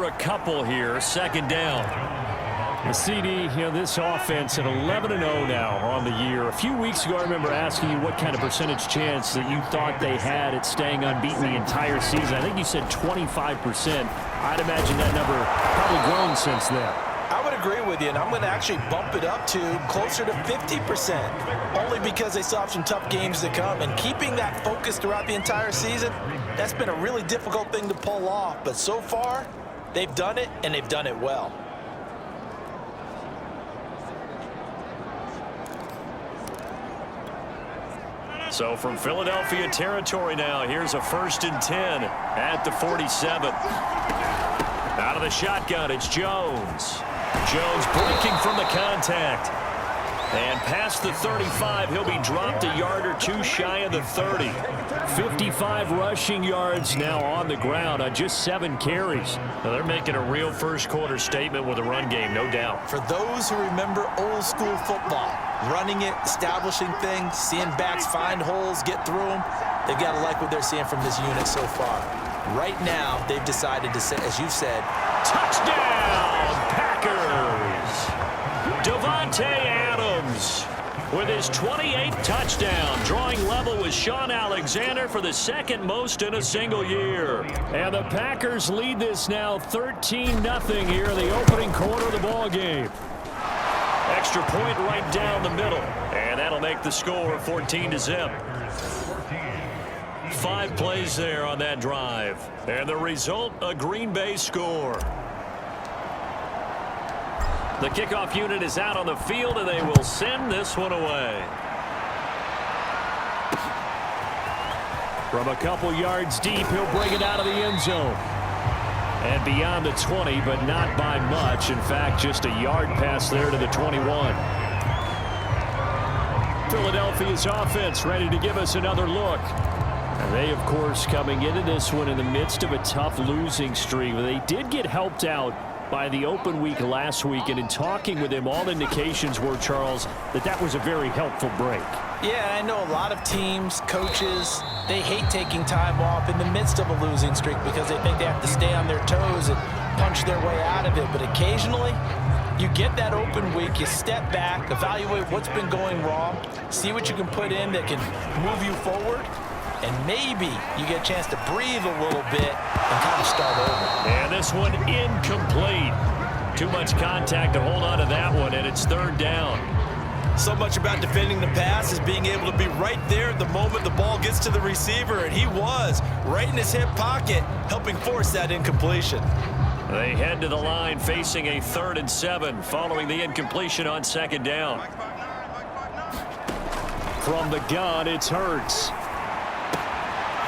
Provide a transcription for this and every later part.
a couple here. Second down. The CD, this offense at 11-0 now on the year. A few weeks ago, I remember asking you what kind of percentage chance that you thought they had at staying unbeaten the entire season. I think you said 25%. I'd imagine that number probably grown since then. I would agree with you, and I'm going to actually bump it up to closer to 50%, only because they still have some tough games to come. And keeping that focus throughout the entire season, that's been a really difficult thing to pull off. But so far, they've done it, and they've done it well. So from Philadelphia territory now, here's a 1st and 10 at the 47. Out of the shotgun, it's Jones. Jones breaking from the contact. And past the 35, he'll be dropped a yard or two shy of the 30. 55 rushing yards now on the ground on just 7 carries. Now they're making a real first-quarter statement with a run game, no doubt. For those who remember old-school football, running it, establishing things, seeing backs find holes, get through them, they've got to like what they're seeing from this unit so far. Right now, they've decided to say, as you said, touchdown, Packers! Davante Adams with his 28th touchdown, drawing level with Sean Alexander for the second most in a single year. And the Packers lead this now 13-0 here in the opening quarter of the ball game. Extra point right down the middle, and that'll make the score 14-0. 5 plays there on that drive, and the result, a Green Bay score. The kickoff unit is out on the field, and they will send this one away. From a couple yards deep, he'll bring it out of the end zone. And beyond the 20, but not by much. In fact, just a yard pass there to the 21. Philadelphia's offense ready to give us another look. And they, of course, coming into this one in the midst of a tough losing streak. They did get helped out by the open week last week, and in talking with him, all indications were, Charles, that was a very helpful break. Yeah, I know a lot of teams, coaches, they hate taking time off in the midst of a losing streak because they think they have to stay on their toes and punch their way out of it. But occasionally, you get that open week, you step back, evaluate what's been going wrong, see what you can put in that can move you forward, and maybe you get a chance to breathe a little bit and kind of start over. And this one incomplete. Too much contact to hold on to that one, and it's 3rd down. So much about defending the pass is being able to be right there at the moment the ball gets to the receiver, and he was right in his hip pocket, helping force that incompletion. They head to the line facing a 3rd and 7 following the incompletion on 2nd down. From the gun, it's Hurts.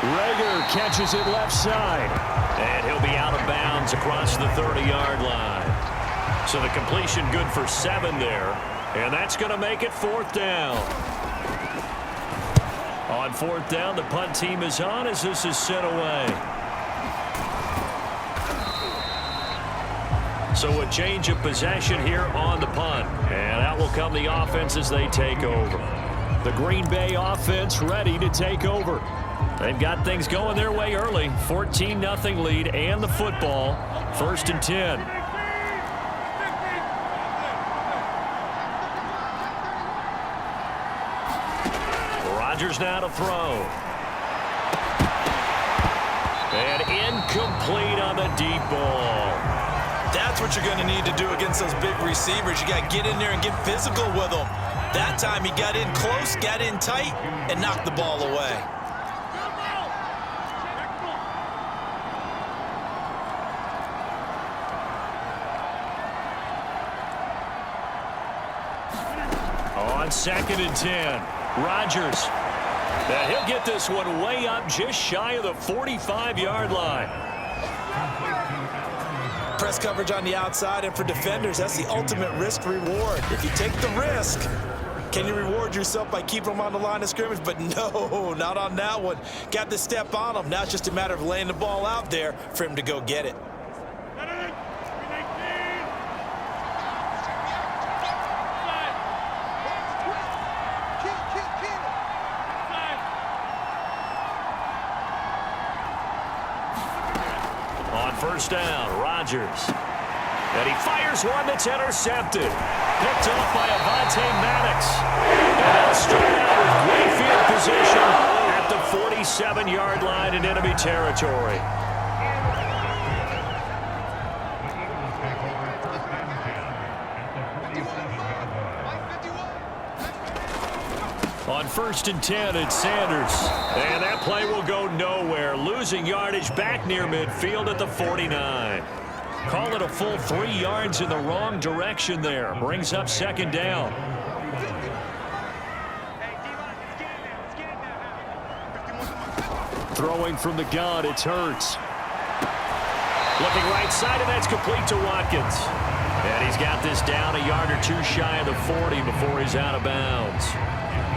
Rager catches it left side. And he'll be out of bounds across the 30-yard line. So the completion good for 7 there. And that's going to make it 4th down. On 4th down, the punt team is on as this is sent away. So a change of possession here on the punt. And out will come the offense as they take over. The Green Bay offense ready to take over. They've got things going their way early. 14-0 lead and the football. 1st and 10. Rodgers now to throw. And incomplete on the deep ball. That's what you're going to need to do against those big receivers. You got to get in there and get physical with them. That time he got in close, got in tight, and knocked the ball away. On 2nd and 10, Rodgers. Now he'll get this one way up just shy of the 45-yard line. Press coverage on the outside, and for defenders, that's the ultimate risk reward. If you take the risk, can you reward yourself by keeping them on the line of scrimmage? But no, not on that one. Got to step on them. Now it's just a matter of laying the ball out there for him to go get it. first down. Rodgers. And he fires one that's intercepted. Picked off by Avonte Maddox. And they'll start out with great field position at the 47-yard line in enemy territory. On 1st and 10, it's Sanders. And that play will go nowhere. Losing yardage back near midfield at the 49. Call it a full 3 yards in the wrong direction there. Brings up 2nd down. Throwing from the gun, it's Hurts. Looking right side, and that's complete to Watkins. And he's got this down a yard or 2 shy of the 40 before he's out of bounds.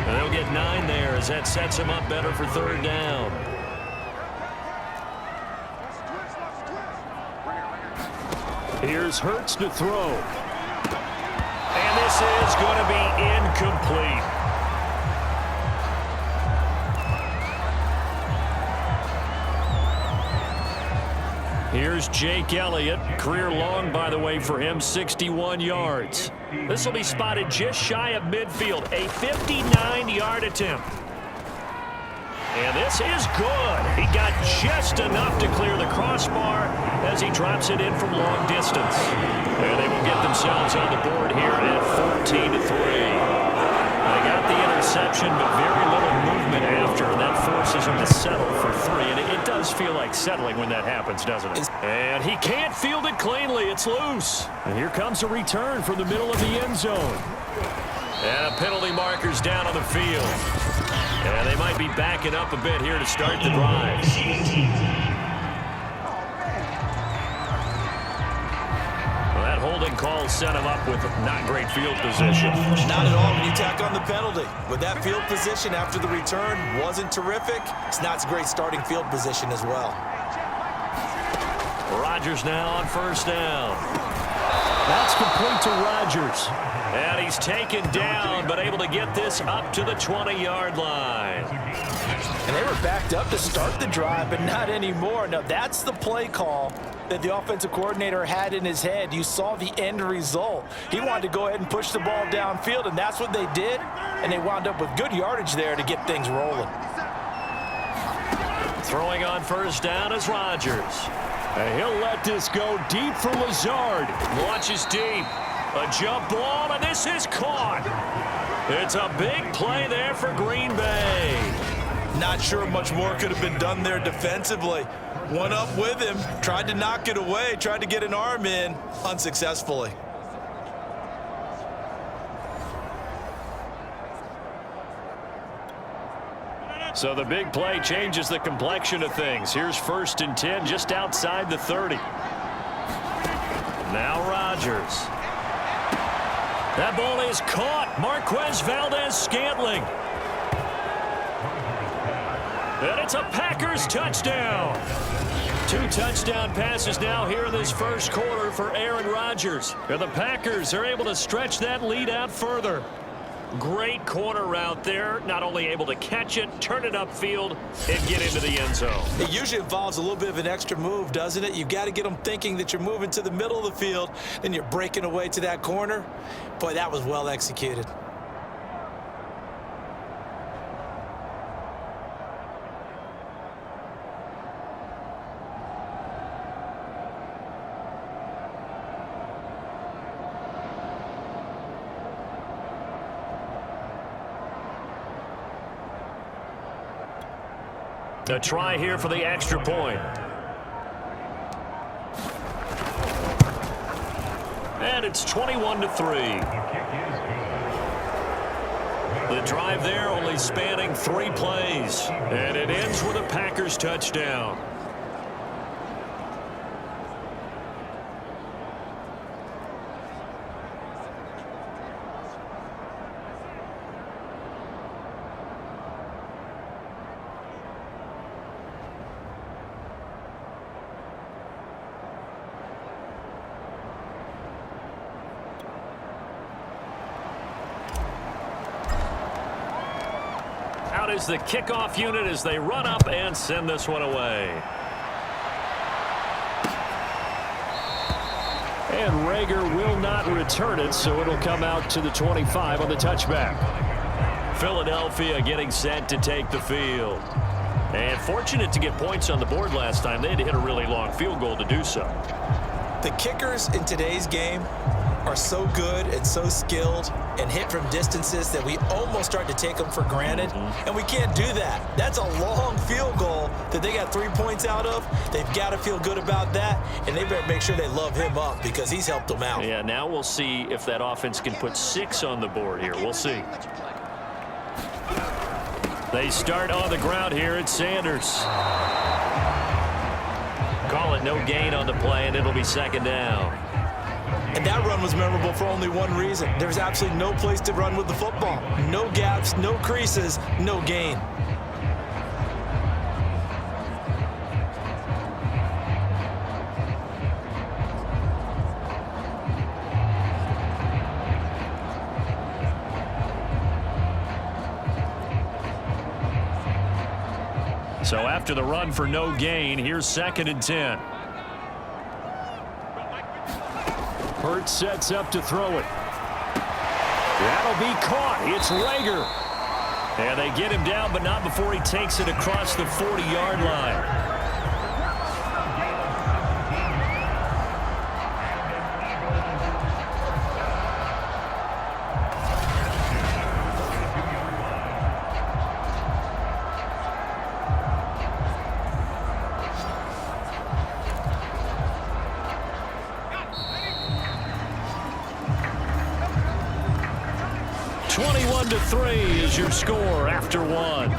And they'll get 9 there as that sets him up better for 3rd down. Here's Hurts to throw. And this is going to be incomplete. Here's Jake Elliott. Career long, by the way, for him, 61 yards. This will be spotted just shy of midfield. A 59-yard attempt. And this is good. He got just enough to clear the crossbar as he drops it in from long distance. And they will get themselves on the board here at 14-3. They got the interception, but very little movement after, and that forces him to settle for 3. And it does feel like settling when that happens, doesn't it? And he can't field it cleanly. It's loose. And here comes a return from the middle of the end zone. And a penalty marker's down on the field. And they might be backing up a bit here to start the drive. Well, that holding call set him up with not great field position. Not at all when you tack on the penalty. With that field position after the return wasn't terrific, it's not a great starting field position as well. Rodgers now on 1st down. That's complete to Rodgers. And he's taken down, but able to get this up to the 20-yard line. And they were backed up to start the drive, but not anymore. Now, that's the play call that the offensive coordinator had in his head. You saw the end result. He wanted to go ahead and push the ball downfield, and that's what they did. And they wound up with good yardage there to get things rolling. Throwing on 1st down is Rodgers. And he'll let this go deep for Lazard. Launches deep. A jump ball, and this is caught. It's a big play there for Green Bay. Not sure much more could have been done there defensively. Went up with him, tried to knock it away, tried to get an arm in, unsuccessfully. So the big play changes the complexion of things. Here's 1st and 10 just outside the 30. Now Rodgers. That ball is caught. Marquez Valdez-Scantling. And it's a Packers touchdown. 2 touchdown passes now here in this 1st quarter for Aaron Rodgers. And the Packers are able to stretch that lead out further. Great corner route there. Not only able to catch it, turn it upfield, and get into the end zone. It usually involves a little bit of an extra move, doesn't it? You've got to get them thinking that you're moving to the middle of the field, and you're breaking away to that corner. Boy, that was well executed. A try here for the extra point. And it's 21-3. The drive there only spanning 3 plays. And it ends with a Packers touchdown. Out is the kickoff unit as they run up and send this one away. And Rager will not return it, so it'll come out to the 25 on the touchback. Philadelphia getting set to take the field. And fortunate to get points on the board last time. They had to hit a really long field goal to do so. The kickers in today's game are so good and so skilled and hit from distances that we almost start to take them for granted. And we can't do that. That's a long field goal that they got 3 points out of. They've got to feel good about that, and they better make sure they love him up because he's helped them out. Yeah, now we'll see if that offense can put 6 on the board here. We'll see. They start on the ground here at Sanders. Call it no gain on the play, and it'll be second down. And that run was memorable for only one reason. There's absolutely no place to run with the football. No gaps, no creases, no gain. So after the run for no gain, here's 2nd and 10. Hurts sets up to throw it. That'll be caught. It's Rager. And they get him down, but not before he takes it across the 40-yard line. 21-3 is your score after one.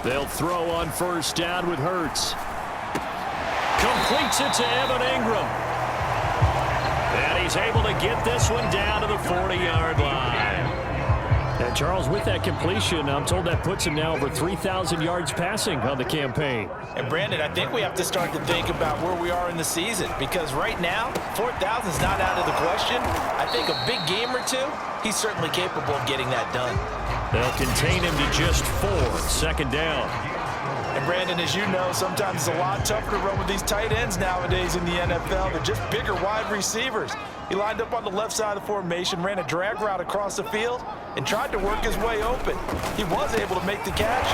They'll throw on first down with Hurts. Completes it to Evan Ingram. And he's able to get this one down to the 40-yard line. And Charles, with that completion, I'm told that puts him now over 3,000 yards passing on the campaign. And Brandon, I think we have to start to think about where we are in the season, because right now, 4,000 is not out of the question. I think a big game or two, he's certainly capable of getting that done. They'll contain him to just 4, 2nd down. And Brandon, as you know, sometimes it's a lot tougher to run with these tight ends nowadays in the NFL. They're just bigger wide receivers. He lined up on the left side of the formation, ran a drag route across the field, and tried to work his way open. He was able to make the catch,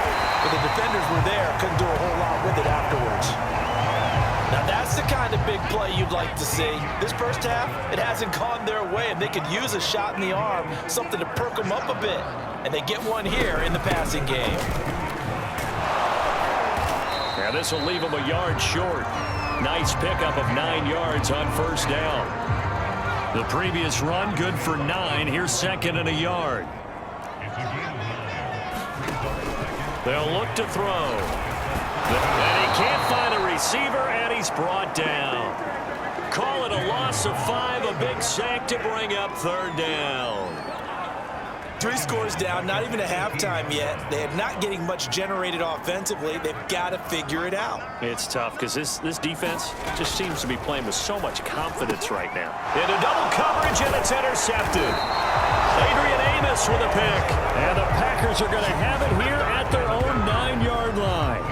but the defenders were there, couldn't do a whole lot with it afterwards. Now that's the kind of big play you'd like to see. This first half, it hasn't gone their way, and they could use a shot in the arm, something to perk them up a bit. And they get one here in the passing game. Yeah, this will leave him a yard short. Nice pickup of 9 yards on first down. The previous run, good for 9. Here's 2nd and a yard. They'll look to throw. And he can't find a receiver, and he's brought down. Call it a loss of 5, a big sack to bring up 3rd down. 3 scores down, not even a halftime yet. They're not getting much generated offensively. They've got to figure it out. It's tough because this defense just seems to be playing with so much confidence right now. Into double coverage, and it's intercepted. Adrian Amos with a pick. And the Packers are going to have it here at their own 9-yard line.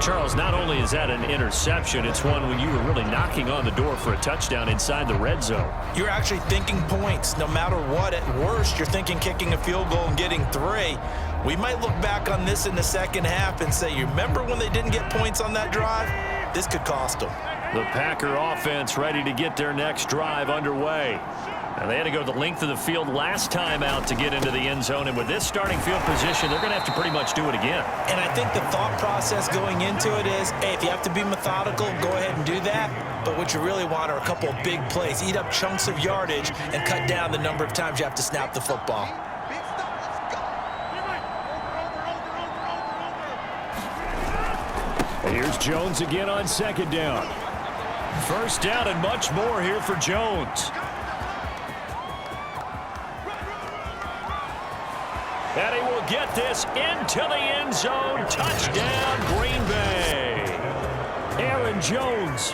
Charles, not only is that an interception, it's one when you were really knocking on the door for a touchdown inside the red zone. You're actually thinking points no matter what. At worst, you're thinking kicking a field goal and getting 3. We might look back on this in the second half and say, you remember when they didn't get points on that drive? This could cost them. The Packer offense ready to get their next drive underway. And they had to go the length of the field last time out to get into the end zone. And with this starting field position, they're going to have to pretty much do it again. And I think the thought process going into it is, hey, if you have to be methodical, go ahead and do that. But what you really want are a couple of big plays. Eat up chunks of yardage and cut down the number of times you have to snap the football. Here's Jones again on 2nd down. 1st down and much more here for Jones. And he will get this into the end zone. Touchdown, Green Bay. Aaron Jones